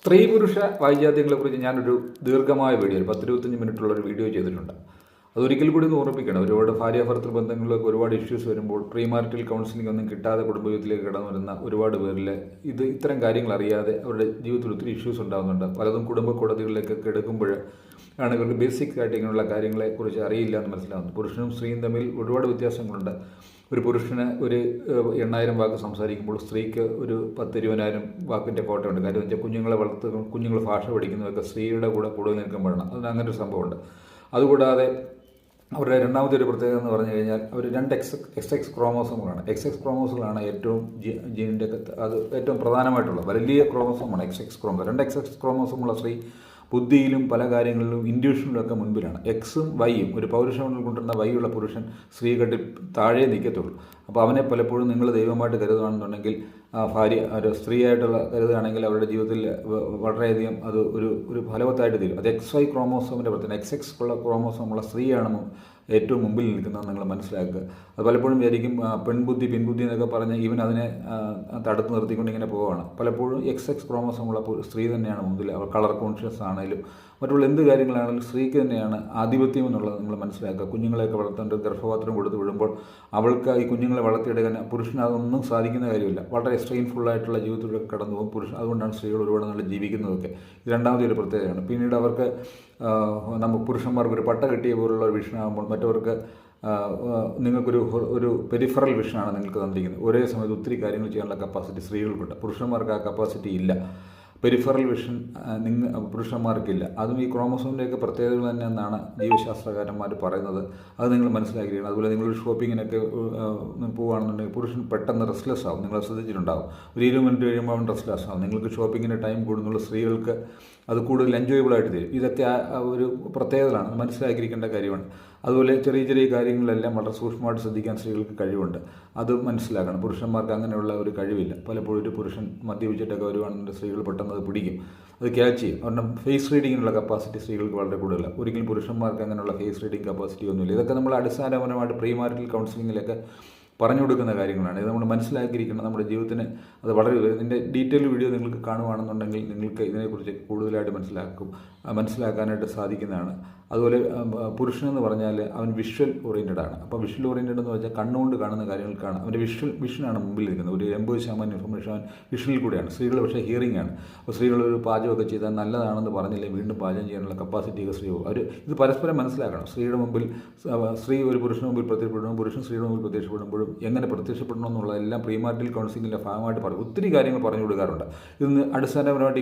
സ്ത്രീ പുരുഷ വൈജാത്യങ്ങളെക്കുറിച്ച് ഞാനൊരു ദീർഘമായ വീഡിയോ 10-25 മിനിറ്റുള്ള ഒരു വീഡിയോ ചെയ്തിട്ടുണ്ട്. അതൊരിക്കൽ കൂടി ഒന്ന് ഓർമ്മിക്കണം. ഒരുപാട് ഭാര്യാഭർത്തൃ ബന്ധങ്ങളിലൊക്കെ ഒരുപാട് ഇഷ്യൂസ് വരുമ്പോൾ പ്രീ മാരിറ്റൽ കൗൺസിലിംഗ് ഒന്നും കിട്ടാതെ കുടുംബജീവിതത്തിലേക്ക് കടന്നു വരുന്ന ഒരുപാട് പേരിൽ ഇത്തരം കാര്യങ്ങൾ അറിയാതെ അവരുടെ ജീവിതത്തിൽ ഒത്തിരി ഇഷ്യൂസ് ഉണ്ടാകുന്നുണ്ട്. പലതും കുടുംബ കോടതികളിലേക്കൊക്കെ എടുക്കുമ്പോൾ ആണ് ഇവർക്ക് ബേസിക് ആയിട്ട് ഇങ്ങനെയുള്ള കാര്യങ്ങളെക്കുറിച്ച് അറിയില്ല എന്ന് മനസ്സിലാകുന്നു. പുരുഷനും സ്ത്രീയും തമ്മിൽ ഒരുപാട് വ്യത്യാസങ്ങളുണ്ട്. ഒരു പുരുഷന് ഒരു 8,000 വാക്ക് സംസാരിക്കുമ്പോൾ സ്ത്രീക്ക് ഒരു 10-20,000 വാക്കിൻ്റെ കോട്ടയുണ്ട്. കാര്യം വെച്ചാൽ കുഞ്ഞുങ്ങൾ ഭാഷ പഠിക്കുന്നതൊക്കെ സ്ത്രീയുടെ കൂടെ കൂടുതൽ നിൽക്കുമ്പോഴാണ്. അതിന് അങ്ങനെ ഒരു സംഭവമുണ്ട്. അതുകൂടാതെ അവരുടെ രണ്ടാമത്തെ ഒരു പ്രത്യേകത എന്ന് പറഞ്ഞു കഴിഞ്ഞാൽ അവർ 2 XX ക്രോമോസോമുകളാണ്. XX ക്രോമോസോമുകളാണ് ഏറ്റവും ജീനിൻ്റെ അത് ഏറ്റവും പ്രധാനമായിട്ടുള്ള വലിയ ക്രോമോസോമാണ് XX ക്രോമോസോം. 2 XX ക്രോമോസോമുള്ള സ്ത്രീ ബുദ്ധിയിലും പല കാര്യങ്ങളിലും ഇൻഡ്യൂഷനിലൊക്കെ മുൻപിലാണ്. എക്സും വൈയും ഒരു പൗരുഷങ്ങൾ കൊണ്ടുവരുന്ന വൈയുള്ള പുരുഷൻ സ്ത്രീകെട്ടി താഴെ നിൽക്കത്തുള്ളൂ. അപ്പോൾ അവനെ പലപ്പോഴും നിങ്ങൾ ദൈവമായിട്ട് കരുതുകയാണെന്നുണ്ടെങ്കിൽ ഭാര്യ ഒരു സ്ത്രീയായിട്ടുള്ള കരുതുകയാണെങ്കിൽ അവരുടെ ജീവിതത്തിൽ വളരെയധികം അത് ഒരു ഫലവത്തായിട്ട് തീരും. അത് XY ക്രോമോസോമിൻ്റെ പ്രത്യേകത. XX ഉള്ള ക്രോമോസോമുള്ള സ്ത്രീയാണ് ഏറ്റവും മുമ്പിൽ നിൽക്കുന്നത് നിങ്ങൾ മനസ്സിലാക്കുക. അത് പലപ്പോഴും വിചാരിക്കും പെൺബുദ്ധി പിൻബുദ്ധി എന്നൊക്കെ പറഞ്ഞ് ഇവൻ അതിനെ തടുത്ത് നിർത്തിക്കൊണ്ട് ഇങ്ങനെ പോവുകയാണ്. പലപ്പോഴും XX ക്രോമോസോമുള്ള സ്ത്രീ തന്നെയാണ് മുമ്പിൽ. അവർ കളർ കോൺഷ്യസ് ആണെങ്കിലും മറ്റുള്ള എന്ത് കാര്യങ്ങളാണെങ്കിലും സ്ത്രീക്ക് തന്നെയാണ് ആധിപത്യം എന്നുള്ളത് നിങ്ങൾ മനസ്സിലാക്കുക. കുഞ്ഞുങ്ങളെയൊക്കെ വളർത്തേണ്ട ഗർഭപാത്രം കൊടുത്ത് വിടുമ്പോൾ അവൾക്ക് ഈ കുഞ്ഞുങ്ങളെ വളർത്തിയെടുക്കാൻ പുരുഷന് അതൊന്നും സാധിക്കുന്ന കാര്യമില്ല. വളരെ സ്ട്രെയിൻഫുള്ളായിട്ടുള്ള ജീവിതത്തിലൂടെ കടന്നു പോകും പുരുഷൻ. അതുകൊണ്ടാണ് സ്ത്രീകൾ ഒരുപാട് നല്ല ജീവിക്കുന്നതൊക്കെ. ഇത് രണ്ടാമത്തെ ഒരു പ്രത്യേകതയാണ്. പിന്നീട് അവർക്ക് നമുക്ക് പുരുഷന്മാർക്ക് ഒരു പട്ട കെട്ടിയ പോലുള്ള ഒരു വിഷനാകുമ്പോൾ മറ്റവർക്ക് നിങ്ങൾക്കൊരു പെരിഫറൽ വിഷനാണ് നിങ്ങൾക്ക് തന്നിരിക്കുന്നത്. ഒരേ സമയത്ത് ഒത്തിരി കാര്യങ്ങൾ ചെയ്യാനുള്ള കപ്പാസിറ്റി സ്ത്രീകൾക്കുണ്ട്. പുരുഷന്മാർക്ക് ആ കപ്പാസിറ്റി ഇല്ല. പെരിഫറൽ വിഷൻ പുരുഷന്മാർക്കില്ല. അതും ഈ ക്രോമോസോമിൻ്റെയൊക്കെ പ്രത്യേകതകൾ തന്നെ എന്നാണ് ജീവശാസ്ത്രകാരന്മാർ പറയുന്നത്. അത് നിങ്ങൾ മനസ്സിലാക്കിയിരിക്കണം. അതുപോലെ നിങ്ങളൊരു ഷോപ്പിങ്ങിനൊക്കെ പോവുകയാണെന്നുണ്ടെങ്കിൽ പുരുഷൻ പെട്ടെന്ന് റെസ്റ്റ്ലെസ് ആവും. നിങ്ങൾ ശ്രദ്ധിച്ചിട്ടുണ്ടാവും. ഒരു 20 മിനിറ്റ് കഴിയുമ്പോൾ അവൻ റെസ്റ്റ്ലെസ് ആവും. നിങ്ങൾക്ക് ഷോപ്പിങ്ങിൻ്റെ ടൈം കൂടുന്നുള്ള സ്ത്രീകൾക്ക് അത് കൂടുതൽ എൻജോയബിളായിട്ട് തരും. ഇതൊക്കെ ഒരു പ്രത്യേകതയാണ്, മനസ്സിലാക്കിയിരിക്കേണ്ട കാര്യമാണ്. അതുപോലെ ചെറിയ ചെറിയ കാര്യങ്ങളെല്ലാം വളരെ സൂക്ഷ്മമായിട്ട് ശ്രദ്ധിക്കാൻ സ്ത്രീകൾക്ക് കഴിവുണ്ട്. അത് മനസ്സിലാക്കണം. പുരുഷന്മാർക്ക് അങ്ങനെയുള്ള ഒരു കഴിവില്ല. പലപ്പോഴും ഒരു പുരുഷൻ മദ്യപിച്ചിട്ടൊക്കെ വരുവാണെന്നുണ്ടെങ്കിൽ സ്ത്രീകൾ പെട്ടെന്ന് അത് പിടിക്കും, അത് ക്യാച്ച് ചെയ്യും. അവരുടെ ഫേസ് റീഡിങ്ങിനുള്ള കപ്പാസിറ്റി സ്ത്രീകൾക്ക് വളരെ കൂടുതലാണ്. ഒരിക്കലും പുരുഷന്മാർക്ക് അങ്ങനെയുള്ള ഫേസ് റീഡിങ് കപ്പാസിറ്റി ഒന്നുമില്ല. ഇതൊക്കെ നമ്മൾ അടിസ്ഥാനപരമായിട്ട് പ്രീ മാരിറ്റൽ കൗൺസിലിങ്ങിലൊക്കെ പറഞ്ഞു കൊടുക്കുന്ന കാര്യങ്ങളാണ്. ഇത് നമ്മൾ മനസ്സിലാക്കിയിരിക്കണം. നമ്മുടെ ജീവിതത്തിന് അത് വളരെ ഇതിൻ്റെ ഡീറ്റെയിൽ വീഡിയോ നിങ്ങൾക്ക് കാണുകയാണെന്നുണ്ടെങ്കിൽ നിങ്ങൾക്ക് ഇതിനെക്കുറിച്ച് കൂടുതലായിട്ട് മനസ്സിലാക്കാനായിട്ട് സാധിക്കുന്നതാണ്. അതുപോലെ പുരുഷനെന്ന് പറഞ്ഞാൽ അവൻ വിഷ്വൽ ഓറിയൻറ്റഡ് ആണ്. അപ്പോൾ വിഷ്വൽ ഓറിയൻറ്റഡ് എന്ന് വെച്ചാൽ കണ്ണുകൊണ്ട് കാണുന്ന കാര്യങ്ങൾക്കാണ് അവൻ്റെ വിഷനാണ് മുമ്പിൽ നിൽക്കുന്നത്. ഒരു 80% ഇൻഫർമേഷൻ അവൻ വിഷനിൽ കൂടെയാണ്. സ്ത്രീകൾ പക്ഷേ ഹിയറിംഗ് ആണ്. അപ്പോൾ സ്ത്രീകൾ ഒരു പാചകമൊക്കെ ചെയ്താൽ നല്ലതാണെന്ന് പറഞ്ഞില്ലേ വീണ്ടും പാചകം ചെയ്യാനുള്ള കപ്പാസിറ്റിയൊക്കെ സ്ത്രീ ഇത് പരസ്പരം മനസ്സിലാക്കണം. സ്ത്രീയുടെ മുമ്പിൽ സ്ത്രീ ഒരു പുരുഷന് മുമ്പിൽ പ്രത്യക്ഷപ്പെടുമ്പോൾ പുരുഷൻ സ്ത്രീയുടെ മുമ്പിൽ പ്രത്യക്ഷപ്പെടുമ്പോഴും എങ്ങനെ പ്രത്യക്ഷപ്പെടണം എന്നുള്ളതെല്ലാം പ്രീ മാരിറ്റൽ കൗൺസിലിങ്ങിൻ്റെ ഭാഗമായിട്ട് പറയും. ഒത്തിരി കാര്യങ്ങൾ പറഞ്ഞു കൊടുക്കാറുണ്ട്. ഇന്ന് അടിസ്ഥാനപരമായിട്ട്